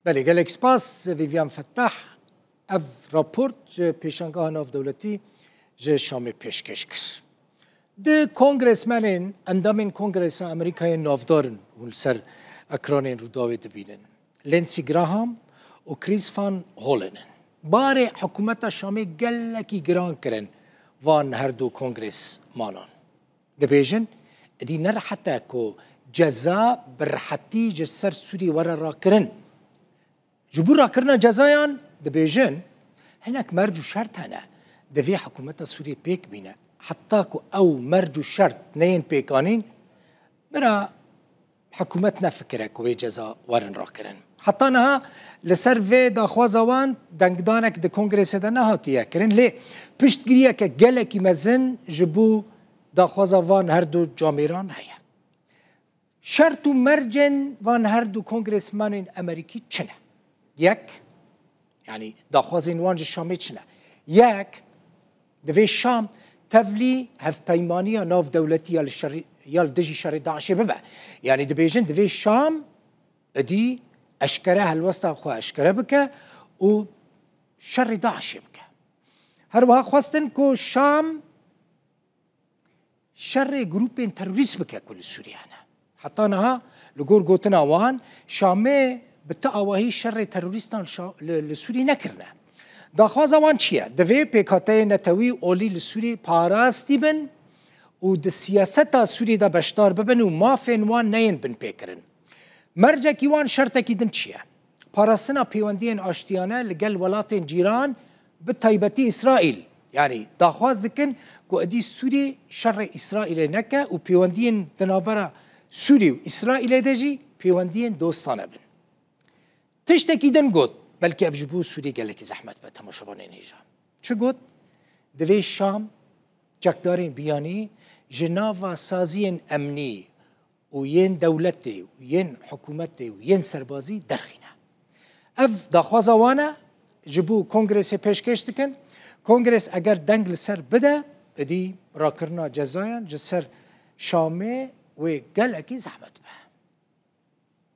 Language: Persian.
بله گلک سپاس ویویان فتح اف راپورت جه پیشنگاه ناف دولتی جه شام پیشکش کرد. ده کنگرسمنین اندامین کنگرس امریکای نافدارن و سر اکرانین رو داوی دبینن. لینسی گراهام و کریس فان هولنن. باره حکومت شامی گلکی گران کرن وان هر دو کنگرس مانان. دبیجن دی نر حتی که جزا برحتی جسر سوری ورا را کرن. جبور را کرنا جزایان دبیجن هناك مرجو شرط هنا دوی حکومت سوری پیک بینه حتی که او مرجو شرط نین پیکانین برا حکومت نفکره که جزا ورن را کرن حتی نها لسر وی داخوازوان دنگدانک ده کنگریس ده نهاتیه کرن لی پشتگیریه که گلکی مزن جبو داخوازوان هر دو جامیران هیا شرط و مرجن وان هر دو کنگریسمانین امریکی چنه یک يعني داخوازين وانج الشامي چنه یک دوی شام تفلي هف پیمانیه ناف دولتی یال دجی شر داعش ببع يعني دبيجن دوی شام ادي اشكره هالوسطى خو اشكره بك و شر داعش بك هروها خواستن كو شام شر جروبين تروریست بك كل سوريا هنا حتى نها لقور قوتنا وان شامي بتأوهی شر تروریستان لسوری نکرنه. داخوازه وان چیه؟ دوی پیکاته نتوی اولی لسوری پاراستی بن و د سیاست سوری دا بشتار ببن و مافین وان نین بن پیکرن. مرجع کی وان شرطه کی دن چیه؟ پاراستنا پیوندین آشتیانه لگل ولاتین جیران به تایبتی اسرائیل. یعنی داخواز دکن که ادی سوری شر اسرائیل نکه و پیوندین دنابرا سوری و اسرائیل دجی پیوندین دوستانه بن. تشتكي دن قد بلكي أفجبو سوري قال لك زحمت بها تماشبانين هيجا شو قد دوي الشام جاكدارين بياني جنافا سازين أمني وين دولتي وين حكومتي وين سربازي درخينا اف داخوازا وانا جبو كونغرس پیشکش دکن كونغرس اگر دنگ لسر بده ادي راكرنا جزايا جسر شامي و قال لك زحمت بها